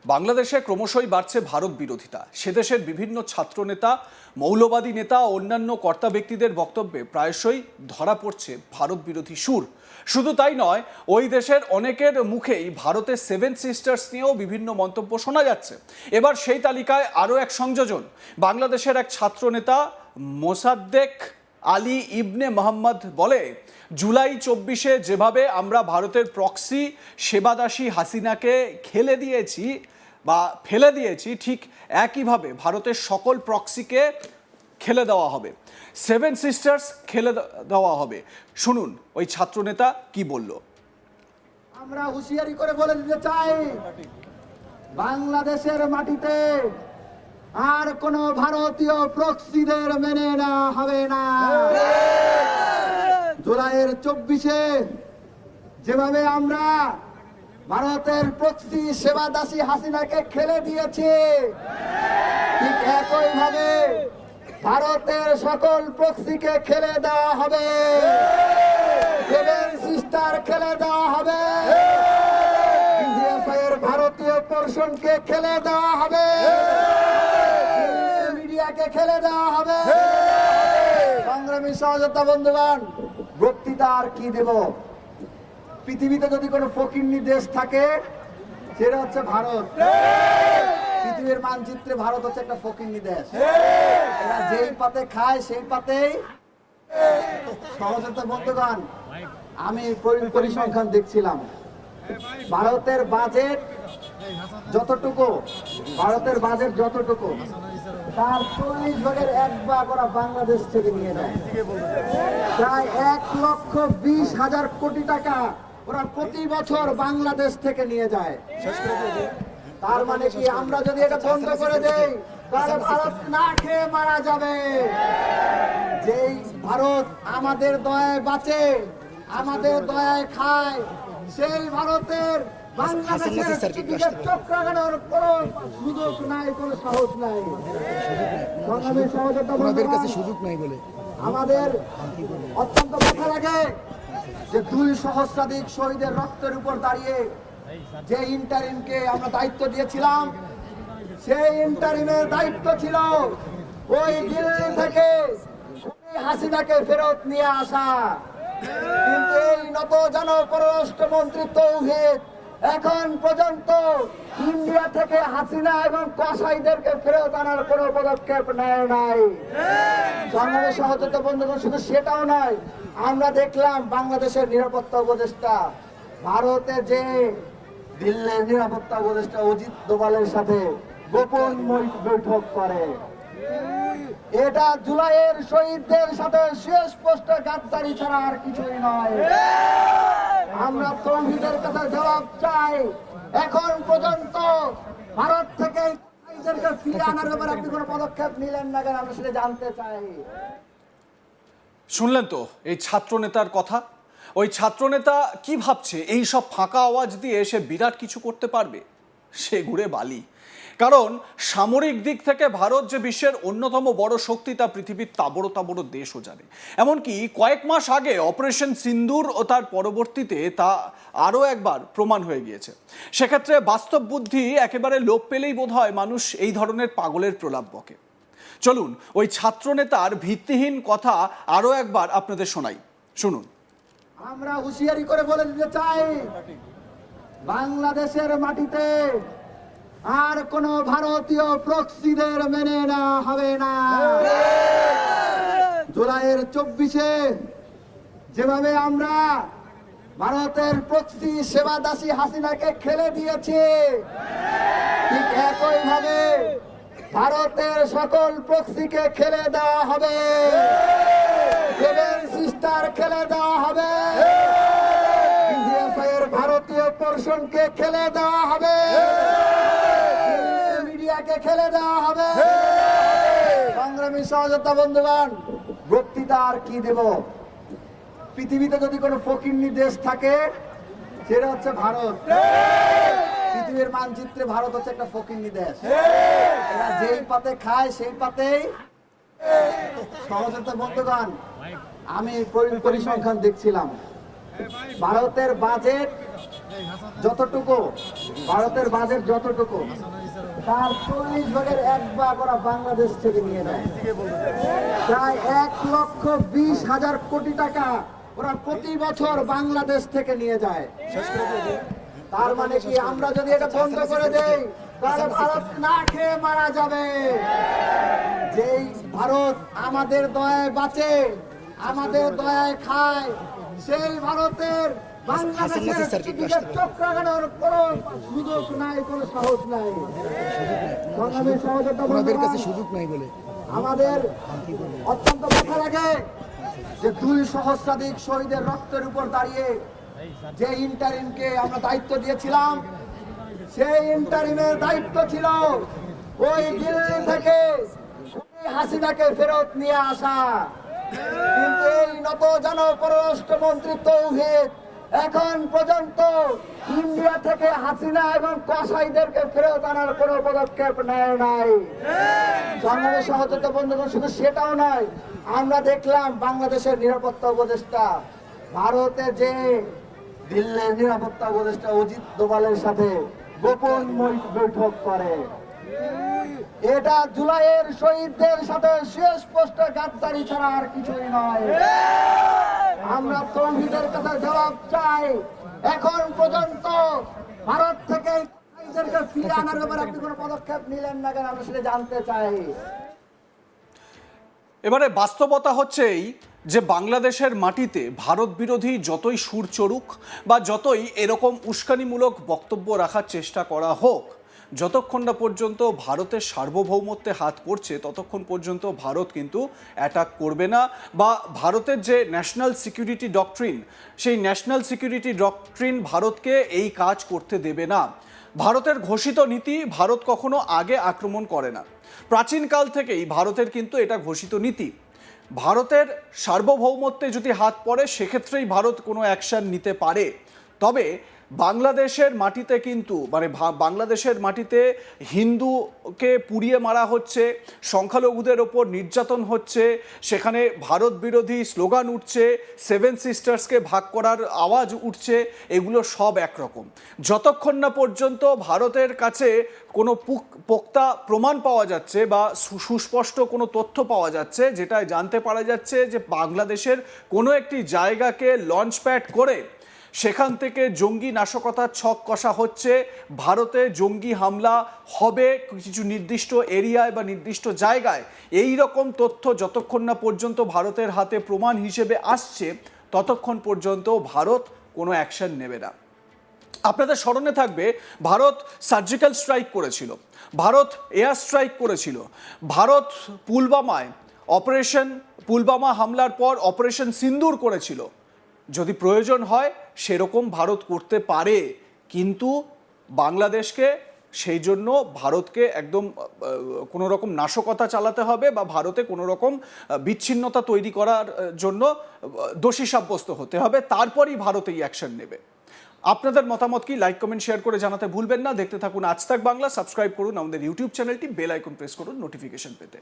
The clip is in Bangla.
বাংলাদেশে ক্রমশই বাড়ছে ভারত বিরোধিতা। সে দেশের বিভিন্ন ছাত্রনেতা, মৌলবাদী নেতা ও অন্যান্য কর্তা ব্যক্তিদের বক্তব্যে প্রায়শই ধরা পড়ছে ভারত বিরোধী সুর। শুধু তাই নয়, ওই দেশের অনেকের মুখেই ভারতের সেভেন সিস্টার্স নিয়েও বিভিন্ন মন্তব্য শোনা যাচ্ছে। এবার সেই তালিকায় আরও এক সংযোজন। বাংলাদেশের এক ছাত্রনেতা মোসাদ্দেক আলী ইবনে মোহাম্মদ বলে, জুলাই 24-এ যেভাবে আমরা ভারতের প্রক্সি সেবাদাসী হাসিনাকে ফেলে দিয়েছি, ঠিক একইভাবে ভারতের সকল প্রক্সিকে খেলে দেওয়া হবে, সেভেন সিস্টার্স খেলে দেওয়া হবে। শুনুন ওই ছাত্রনেতা কি বলল। আমরা হুঁশিয়ারি করে বলে দিতে চাই, বাংলাদেশের মাটিতে আর কোন ভারতীয় প্রক্সিদের মেনে নেওয়া হবে না। জুলাইয়ের 24-এ যেভাবে আমরা ভারতের প্রক্সি সেবাদাসী হাসিনাকে খেলে দিয়েছি, ঠিক একইভাবে ভারতের সকল প্রক্সিকে খেলে দেওয়া হবে, সেভেন সিস্টার খেলে দেওয়া হবে, বিজিএফআইয়ের ভারতীয় পোর্শনকে খেলে দেওয়া হবে, মিডিয়াকে খেলে দেওয়া হবে। সংগ্রামী সহযোদ্ধা বন্ধুগণ, বক্তৃতা আর কি দেব? পৃথিবীতে যদি কোনো ফকিন্নি দেশ থাকে সেটা হচ্ছে ভারত। পৃথিবীর মানচিত্রে ভারত হচ্ছে একটা ফকিন্নি দেশ। এরা যেই পাতে খায় সেই পাতেই। সহযোদ্ধা বন্ধুগণ, আমি পরিসংখ্যান দেখছিলাম, ভারতের বাজেট যতটুকু তার 40 ভাগের 1 ভাগ ওরা বাংলাদেশ থেকে নিয়ে যায়। প্রায় 1,20,000 কোটি টাকা ওরা প্রতি বছর বাংলাদেশ থেকে নিয়ে যায়। তার মানে কি, আমরা যদি এটা বন্ধ করে দেই তাহলে ভারত না খেয়ে মারা যাবে। যেই ভারত আমাদের দয়ায় বাঁচে, আমাদের দয়ায় খায়, সেই ভারতের বাংলাদেশের চোখ রাখানোর কোনো সুযোগ নাই, কোনো সাহস নাই। সুযোগ নাই বলে আমাদের অত্যন্ত কথা লাগে যে 2 সহস্রাধিক শহীদের রক্তের উপর দাঁড়িয়ে যে ইন্টারিমকে আমরা দায়িত্ব দিয়েছিলাম, সেই ইন্টারিমের দায়িত্ব ছিল ওই দিল্লি থেকে হাসিনাকে ফেরত নিয়ে আসা। কিন্তু এই নতজন পররাষ্ট্রমন্ত্রী তৌহিদ এখন পর্যন্ত ইন্ডিয়া থেকে হাসিনা এবং কসাইদেরকে ফেরত আনার কোনো পদক্ষেপ নেয় নাই। বাংলাদেশ সহযোগিতা বন্ধুগণ, শুধু সেটাও নয়, আমরা দেখলাম বাংলাদেশের নিরাপত্তা উপদেষ্টা ভারতে যে দিল্লির নিরাপত্তা উপদেষ্টা অজিত দোভালের সাথে গোপন বৈঠক করে। এটা জুলাইয়ের শহীদদের সাথে সুস্পষ্ট গাদ্দারি ছাড়া আর কিছুই নয়। আমরা তৌহিদের কাছে জবাব চাই, এখন পর্যন্ত ভারত থেকে ফিরে আনার ব্যাপারে আপনি কোনো পদক্ষেপ নিলেন না কেন, আমরা সেটা জানতে চাই। শুনলেন তো এই ছাত্রনেতার কথা। ওই ছাত্রনেতা কি ভাবছে, এই সব ফাঁকা আওয়াজ দিয়ে সে বিরাট কিছু করতে পারবে? সে ঘুরে বালি। কারণ সামরিক দিক থেকে ভারত যে বিশ্বের অন্যতম বড় শক্তি তা পৃথিবীর তাবড় দেশও জানে। এমনকি কয়েক মাস আগে অপারেশন সিন্দুর ও তার পরবর্তীতে তা আরও একবার প্রমাণ হয়ে গিয়েছে। সেক্ষেত্রে বাস্তব বুদ্ধি একেবারে লোপ পেলেই বোধহয় মানুষ এই ধরনের পাগলের প্রলাপ বকে। চলুন ওই ছাত্রনেতার ভিত্তিহীন কথা আরও একবার আপনাদের শোনাই, শুনুন। আমরা হুঁশিয়ারি করে বলে দিতে চাই, বাংলাদেশের মাটিতে আর কোন ভারতীয় প্রক্সিদের মেনে নেওয়া হবে না। জুলাইয়ের 24-এ যেভাবে আমরা ভারতের প্রক্সি সেবাদাসী হাসিনাকে খেলে দিয়েছি, ঠিক একইভাবে ভারতের সকল প্রক্সিকে খেলে দেওয়া হবে, সেভেন সিস্টার খেলে দেওয়া হবে, বিজিএফআইয়ের ভারতীয় পোর্শনকে খেলে দেওয়া হবে, মিডিয়াকে খেলে দেওয়া হবে। সংগ্রামী সহযোদ্ধা বন্ধুগণ, বক্তৃতা আর কি দেব? পৃথিবীতে যদি কোনো ফকিন্নি দেশ থাকে সেটা হচ্ছে ভারত। পৃথিবীর মানচিত্রে ভারত হচ্ছে একটা ফকিন্নি দেশ। এরা যেই পাতে খায় সেই পাতেই। সহযোদ্ধা বন্ধুগণ, আমি পরিসংখ্যান দেখছিলাম, ভারতের বাজেট যতটুকু ভারতের বাজেট যতটুকু তার 40 ভাগের 1 ভাগ ওরা বাংলাদেশ থেকে নিয়ে নেয়। প্রায় 1,20,000 কোটি টাকা ওরা প্রতি বছর বাংলাদেশ থেকে নিয়ে যায়। তার মানে কি আমরা যদি এটা বন্ধ করে দেই তাহলে ভারত না খেয়ে মারা যাবে। যেই ভারত আমাদের দয়ায় বাঁচে, আমাদের দয়ায় খায়, সেই ভারতের বাংলাদেশের টিকিটের চোখ রাখানোর কোনো সুযোগ নাই, কোনো সাহস নাই। বাংলাদেশ সহযোগিতা ওনাদের কাছে সুযোগ নাই বলে আমাদের অত্যন্ত ব্যথা লাগে যে 2 সহস্রাধিক শহীদের রক্তের উপর দাঁড়িয়ে যে ইন্টারিমকে আমরা দায়িত্ব দিয়েছিলাম, সেই ইন্টারিমের দায়িত্ব ছিল ওই দিল্লি থেকে হাসিনাকে ফেরত নিয়ে আসা। কিন্তু এই নতজন পররাষ্ট্রমন্ত্রী তৌহিদ এখন পর্যন্ত ইন্ডিয়া থেকে হাসিনা এবং কসাইদেরকে ফেরত আনার কোনো পদক্ষেপ নেয় নাই। বাংলাদেশ সহযোগিতা বন্ধুগণ, শুধু সেটাও নয়, আমরা দেখলাম বাংলাদেশের নিরাপত্তা উপদেষ্টা ভারতে যে দিল্লির নিরাপত্তা উপদেষ্টা অজিত দোভালের সাথে গোপন বৈঠক করে। এটা জুলাইয়ের শহীদদের সাথে সুস্পষ্ট গাদ্দারি ছাড়া আর কিছুই নয়। আমরা তৌহিদের কাছে জবাব চাই, এখন পর্যন্ত ভারত থেকে কসাইদেরকে ফিরে আনার ব্যাপারে আপনি কোনো পদক্ষেপ নিলেন না কেন, আমরা সেটা জানতে চাই। এবারে বাস্তবতা হচ্ছে এই যে বাংলাদেশের মাটিতে ভারত বিরোধী যতই সুর চড়ুক বা যতই এরকম উস্কানিমূলক বক্তব্য রাখার চেষ্টা করা হোক, যতক্ষণ না পর্যন্ত ভারতের সার্বভৌমত্বে হাত পড়ছে ততক্ষণ পর্যন্ত ভারত কিন্তু অ্যাটাক করবে না, বা ভারতের যে ন্যাশনাল সিকিউরিটি ডক্ট্রিন, সেই ন্যাশনাল সিকিউরিটি ডক্ট্রিন ভারতকে এই কাজ করতে দেবে না। ভারতের ঘোষিত নীতি, ভারত কখনো আগে আক্রমণ করে না। প্রাচীনকাল থেকেই ভারতের কিন্তু এটা ঘোষিত নীতি। ভারতের সার্বভৌমত্বে যদি হাত পড়ে সেক্ষেত্রেই ভারত কোনো অ্যাকশন নিতে পারে। তবে বাংলাদেশের মাটিতে কিন্তু বাংলাদেশের মাটিতে হিন্দুকে পুড়িয়ে মারা হচ্ছে, সংখ্যালঘুদের ওপর নির্যাতন হচ্ছে, সেখানে ভারত বিরোধী স্লোগান উঠছে, 7 সিস্টার্সকে ভাগ করার আওয়াজ উঠছে, এগুলো সব একরকম। যতক্ষণ না পর্যন্ত ভারতের কাছে কোনো পোক্তা প্রমাণ পাওয়া যাচ্ছে বা সুস্পষ্ট কোনো তথ্য পাওয়া যাচ্ছে যেটায় জানতে পারা যাচ্ছে যে বাংলাদেশের কোনো একটি জায়গাকে লঞ্চপ্যাড করে সেখান থেকে জঙ্গি নাশকতার ছক কষা হচ্ছে, ভারতে জঙ্গি হামলা হবে কিছু নির্দিষ্ট এরিয়ায় বা নির্দিষ্ট জায়গায়, এই রকম তথ্য যতক্ষণ না পর্যন্ত ভারতের হাতে প্রমাণ হিসেবে আসছে ততক্ষণ পর্যন্ত ভারত কোনো অ্যাকশন নেবে না। আপনাদের স্মরণে থাকবে ভারত সার্জিক্যাল স্ট্রাইক করেছিল, ভারত এয়ার স্ট্রাইক করেছিল, ভারত পুলওয়ামা হামলার পর অপারেশন সিন্দুর করেছিল। যদি প্রয়োজন হয় সেরকম ভারত করতে পারে, কিন্তু বাংলাদেশকে সেই জন্য ভারতকে একদম কোনো রকম নাশকতা চালাতে হবে বা ভারতে কোনো রকম বিচ্ছিন্নতা তৈরি করার জন্য দোষী সাব্যস্ত হতে হবে, তারপরই ভারত এই অ্যাকশন নেবে। আপনাদের মতামত কি? লাইক, কমেন্ট, শেয়ার করে জানাতে ভুলবেন না। দেখতে থাকুন আজ তাক বাংলা, সাবস্ক্রাইব করুন আমাদের ইউটিউব চ্যানেলটি, বেল আইকন প্রেস করুন নোটিফিকেশন পেতে।